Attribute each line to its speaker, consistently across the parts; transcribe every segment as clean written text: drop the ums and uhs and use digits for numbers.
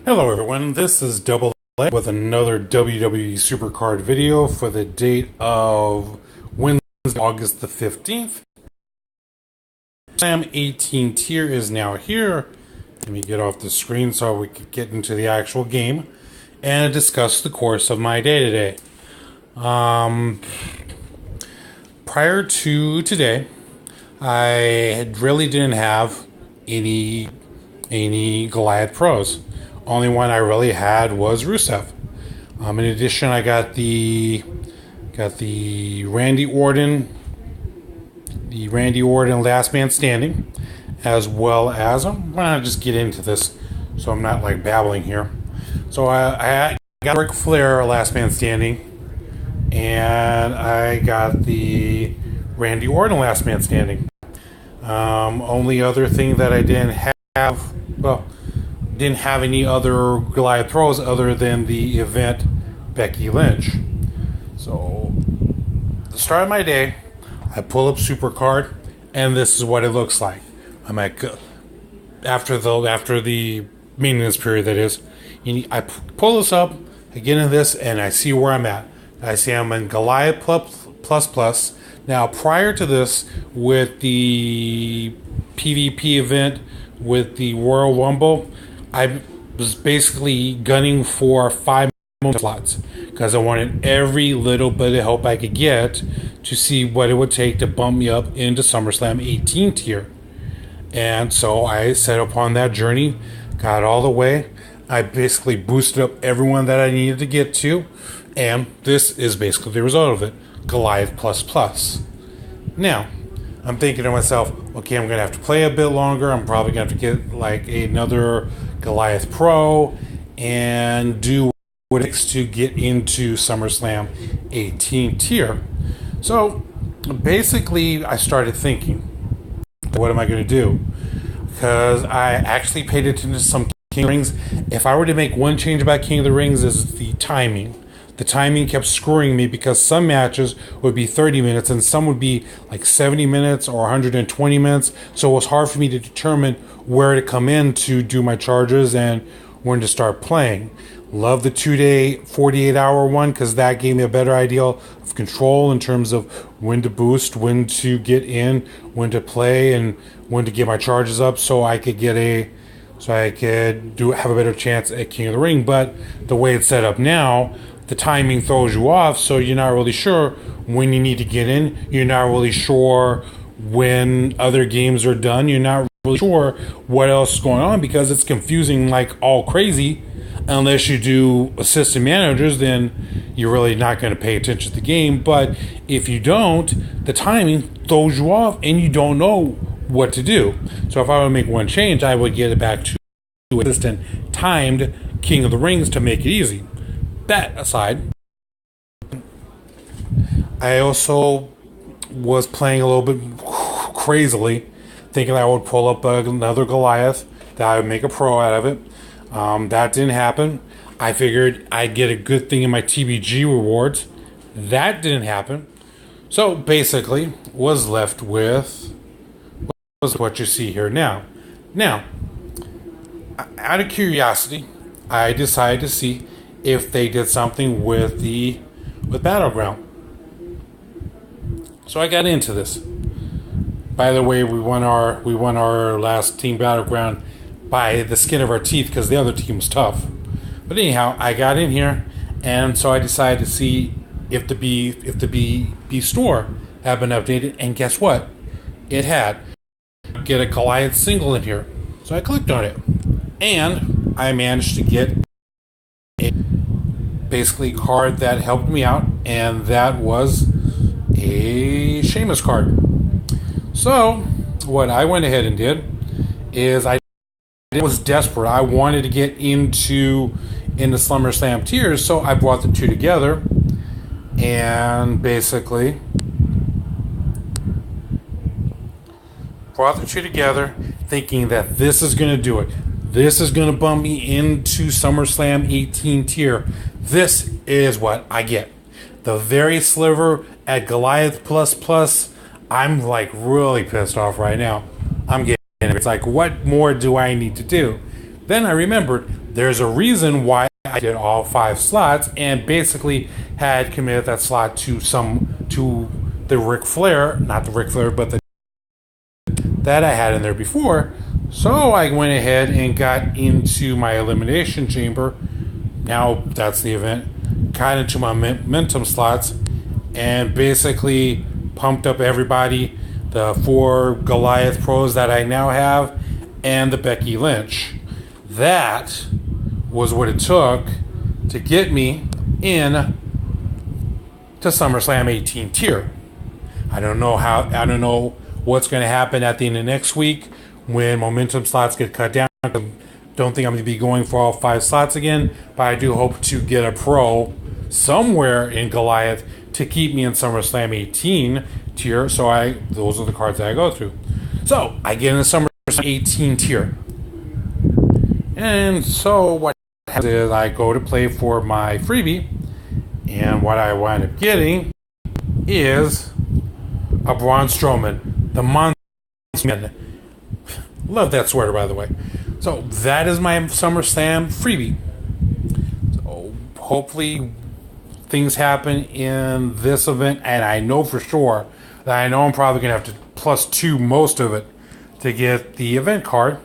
Speaker 1: Hello everyone, this is Double A with another WWE Supercard video for the date of Wednesday, August the 15th. Slam 18 tier is now here. Let me get off the screen so we can get into the actual game and discuss the course of my day today. Prior to today, I really didn't have any Goliath pros. Only one I really had was Rusev. In addition, I got the Randy Orton Last Man Standing, as well as I'm gonna just get into this, so I'm not like babbling here. So I got Ric Flair Last Man Standing, and I got the Randy Orton Last Man Standing. Only other thing that I didn't have, didn't have any other Goliath pros other than the event Becky Lynch. So, the start of my day, I pull up Supercard, and this is what it looks like. I'm like, after the maintenance period, that is. I pull this up, I get into this, and I see where I'm at. I see I'm in Goliath plus. Now, prior to this, with the PvP event with the Royal Rumble, I was basically gunning for 5 slots because I wanted every little bit of help I could get to see what it would take to bump me up into Summerslam 18 tier. And so I set upon that journey, got all the way. I basically boosted up everyone that I needed to get to, and this is basically the result of it, Goliath plus. Now, I'm thinking to myself, okay, I'm going to have to play a bit longer. I'm probably going to have to get like another Goliath Pro and do what it takes to get into SummerSlam 18 tier. So basically, I started thinking, what am I going to do? Because I actually paid attention to some King of the Rings. If I were to make one change about King of the Rings, is the timing. The timing kept screwing me because some matches would be 30 minutes and some would be like 70 minutes or 120 minutes. So it was hard for me to determine where to come in to do my charges and when to start playing. Love the 2-day, 48-hour one because that gave me a better idea of control in terms of when to boost, when to get in, when to play, and when to get my charges up so I could have a better chance at King of the Ring. But the way it's set up now, the timing throws you off, so you're not really sure when you need to get in. You're not really sure when other games are done. You're not really sure what else is going on because it's confusing like all crazy. Unless you do assistant managers, then you're really not going to pay attention to the game. But if you don't, the timing throws you off and you don't know what to do. So if I were to make one change, I would get it back to assistant timed King of the Rings to make it easy. That aside, I also was playing a little bit crazily, thinking I would pull up another Goliath, that I would make a pro out of it. That didn't happen. I figured I'd get a good thing in my TBG rewards. That didn't happen. So basically, was left with what you see here now. Now, out of curiosity, I decided to see if they did something with Battleground. So I got into this. By the way, we won our last team Battleground by the skin of our teeth because the other team was tough. But anyhow, I got in here, and so I decided to see if the B store had been updated, and guess what? It had. Get a Goliath single in here. So I clicked on it, and I managed to get basically card that helped me out, and that was a Sheamus card. So what I went ahead and did is I was desperate. I wanted to get into SummerSlam tiers, so I brought the two together and basically brought the two together thinking that this is going to do it. This is going to bump me into SummerSlam 18 tier. This is what I get. The very sliver at Goliath plus. I'm like really pissed off right now. I'm getting it. It's like, what more do I need to do? Then I remembered there's a reason why I did all 5 slots and basically had committed that slot to the Ric Flair, not the Ric Flair, but the that I had in there before. So I went ahead and got into my Elimination Chamber. Now that's the event. Got into my momentum slots and basically pumped up everybody, the 4 Goliath pros that I now have, and the Becky Lynch. That was what it took to get me in to SummerSlam 18 tier. I don't know what's going to happen at the end of next week when momentum slots get cut down. I don't think I'm going to be going for all 5 slots again, but I do hope to get a pro somewhere in Goliath to keep me in SummerSlam 18 tier. So those are the cards that I go through. So I get in the SummerSlam 18 tier. And so what happens is I go to play for my freebie, and what I wind up getting is a Braun Strowman, the Monster Man. Love that sweater, by the way. So that is my SummerSlam freebie. So hopefully things happen in this event, and I know for sure that I'm probably going to have to +2 most of it to get the event card,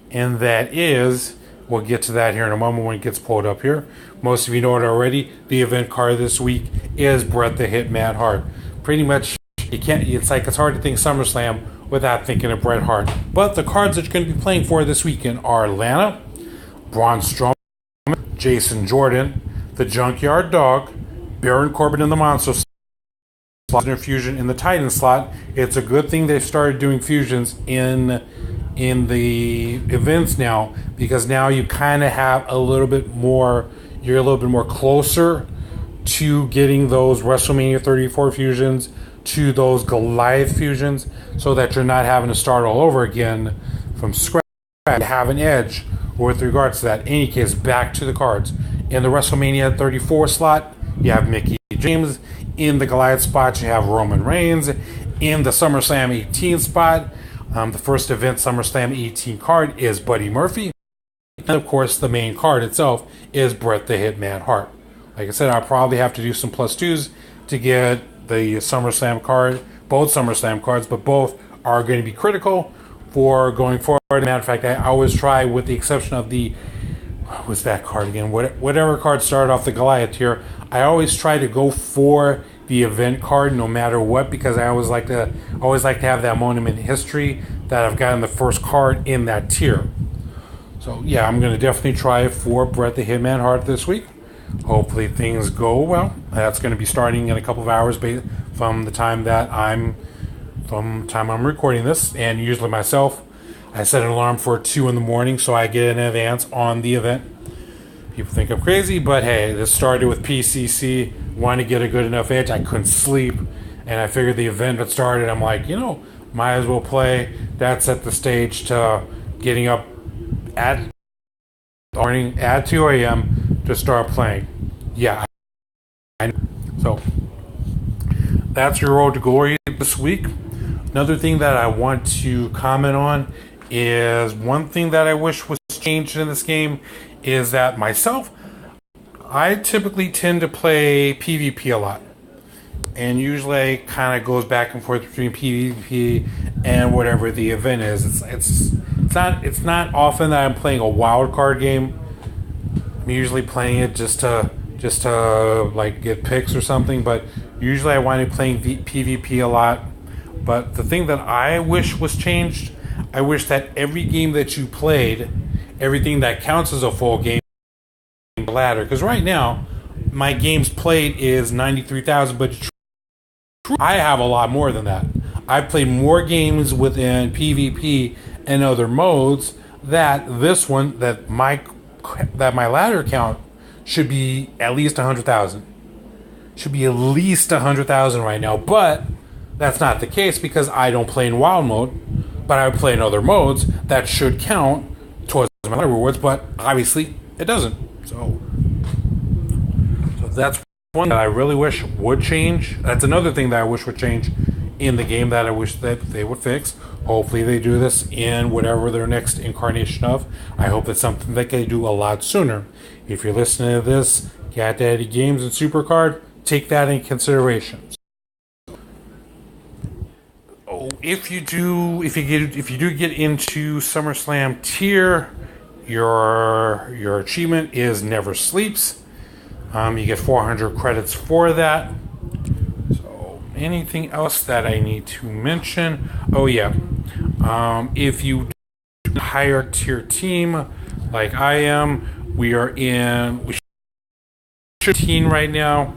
Speaker 1: and that is, we'll get to that here in a moment when it gets pulled up here. Most of you know it already. The event card this week is Bret the Hitman Hart. Pretty much, it's hard to think SummerSlam without thinking of Bret Hart. But the cards that you're going to be playing for this weekend are Atlanta, Braun Strowman, Jason Jordan, the Junkyard Dog, Baron Corbin in the Monster slot, fusion in the Titan slot. It's a good thing they've started doing fusions in the events now, because now you kind of have a little bit more, you're a little bit more closer to getting those WrestleMania 34 fusions, to those Goliath fusions, so that you're not having to start all over again from scratch. You have an edge with regards to that. In any case, back to the cards. In the WrestleMania 34 slot, you have Mickey James. In the Goliath spot, you have Roman Reigns. In the SummerSlam 18 spot, the first event SummerSlam 18 card is Buddy Murphy. And of course, the main card itself is Bret the Hitman Hart. Like I said, I'll probably have to do some +2s to get the SummerSlam card, both SummerSlam cards, but both are going to be critical for going forward. As a matter of fact, I always try, with the exception of the, what was that card again? Whatever card started off the Goliath here, I always try to go for the event card no matter what, because I always like to have that moment in history that I've gotten the first card in that tier. So yeah, I'm going to definitely try for Bret the Hitman Hart this week. Hopefully things go well. That's going to be starting in a couple of hours from the time I'm recording this. And usually myself, I set an alarm for 2 in the morning so I get in advance on the event. People think I'm crazy, but hey, this started with PCC. Wanted to get a good enough edge. I couldn't sleep, and I figured the event had started. I'm like, might as well play. That set the stage to getting up at morning at 2 a.m. to start playing. Yeah, I know. So that's your road to glory this week. Another thing that I want to comment on is one thing that I wish was changed in this game is that myself, I typically tend to play PvP a lot. And usually kind of goes back and forth between PvP and whatever the event is. It's not often that I'm playing a wild card game. I'm usually playing it just to like get picks or something, but usually I wind up playing PvP a lot. But the thing that I wish was changed, I wish that every game that you played, everything that counts as a full game, ladder. Because right now, my games played is 93,000, but I have a lot more than that. I've played more games within PvP and other modes that my ladder count should be at least 100,000. Should be at least 100,000 right now, but that's not the case because I don't play in wild mode, but I play in other modes that should count towards my ladder rewards, but obviously it doesn't. So that's one that I really wish would change. That's another thing that I wish would change in the game that I wish that they would fix. Hopefully they do this in whatever their next incarnation of. I hope it's something that they do a lot sooner. If you're listening to this, Cat Daddy Games and Supercard, take that in consideration. Oh, if you do get into Summerslam tier, your achievement is Never Sleeps. You get 400 credits for that. So, anything else that I need to mention? Oh yeah, if you higher tier team like I am, we 15 right now,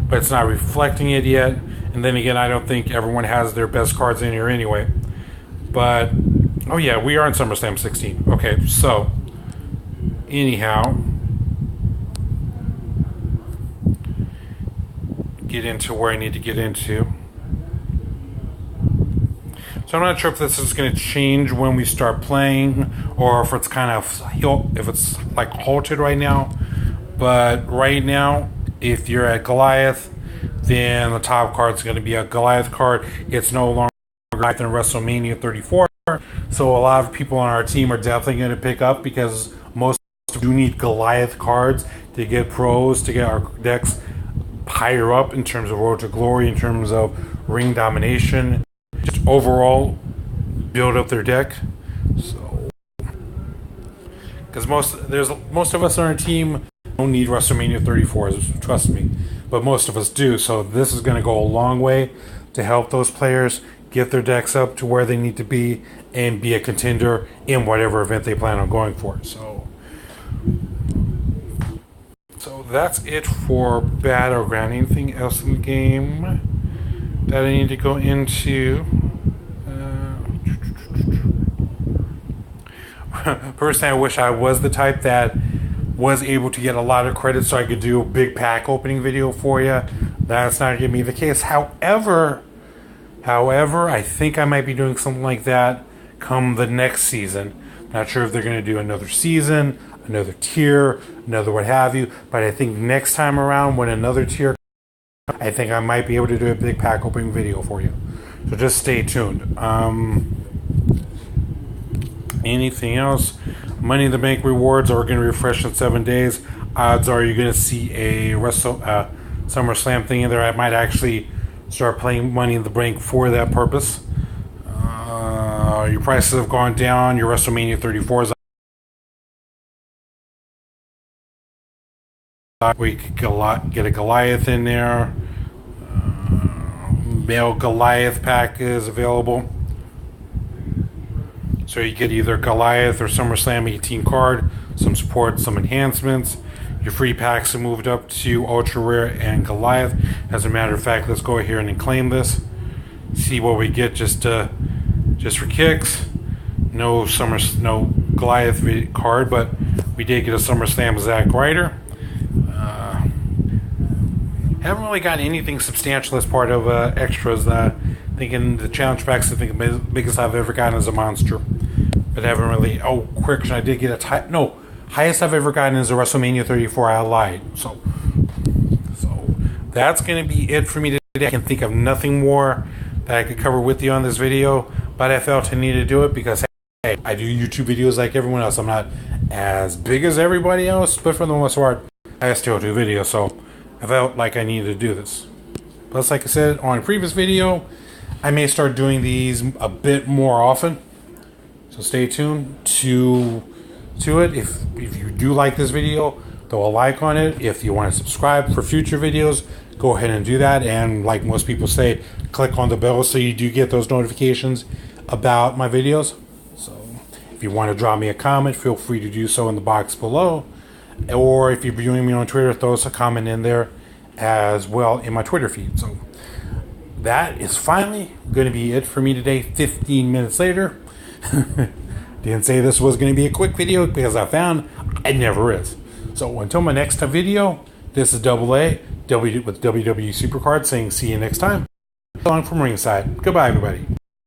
Speaker 1: but it's not reflecting it yet. And then again, I don't think everyone has their best cards in here anyway. But oh yeah, we are in SummerSlam 16. Okay, so anyhow, get into where I need to get into. So I'm not sure if this is going to change when we start playing, or if it's kind of like halted right now. But right now, if you're at Goliath, then the top card is going to be a Goliath card. It's no longer Goliath in WrestleMania 34. So a lot of people on our team are definitely going to pick up, because most do need Goliath cards to get pros, to get our decks higher up in terms of Road to Glory, in terms of ring domination, just overall build up their deck. So, because most of us on our team don't need WrestleMania 34s, trust me, but most of us do. So this is going to go a long way to help those players get their decks up to where they need to be and be a contender in whatever event they plan on going for. So that's it for Battleground. Anything else in the game that I need to go into? Personally, I wish I was the type that was able to get a lot of credit so I could do a big pack opening video for you. That's not going to be the case. However, I think I might be doing something like that come the next season. Not sure if they're going to do another season, another tier, another what have you. But I think next time around, when another tier, I think I might be able to do a big pack opening video for you. So just stay tuned. Anything else? Money in the Bank rewards are going to refresh in 7 days. Odds are you're going to see a SummerSlam thing in there. I might actually start playing Money in the Bank for that purpose. Your prices have gone down. Your WrestleMania 34s. We could get a Goliath in there. Male Goliath pack is available. So you get either Goliath or SummerSlam 18 card, some support, some enhancements. Your free packs have moved up to Ultra Rare and Goliath. As a matter of fact, let's go here and claim this. See what we get just for kicks. No Goliath card, but we did get a SummerSlam Zack Ryder. Haven't really gotten anything substantial as part of extras. Thinking the challenge packs, I think the biggest I've ever gotten is a monster, but haven't really. Oh, correction, I did get highest I've ever gotten is a WrestleMania 34. I lied. So that's going to be it for me today. I can think of nothing more that I could cover with you on this video, but I felt I needed to do it because hey, I do YouTube videos like everyone else. I'm not as big as everybody else, but for the most part, I still do videos. So I felt like I needed to do this. Plus, like I said on a previous video, I may start doing these a bit more often. So stay tuned to it. If you do like this video, throw a like on it. If you want to subscribe for future videos, go ahead and do that. And like most people say, click on the bell so you do get those notifications about my videos. So if you want to drop me a comment, feel free to do so in the box below. Or if you're viewing me on Twitter, throw us a comment in there as well in my Twitter feed. So that is finally going to be it for me today, 15 minutes later. Didn't say this was going to be a quick video because I found it never is. So until my next video, this is Double A with WWE Supercard saying see you next time. So long from ringside. Goodbye, everybody.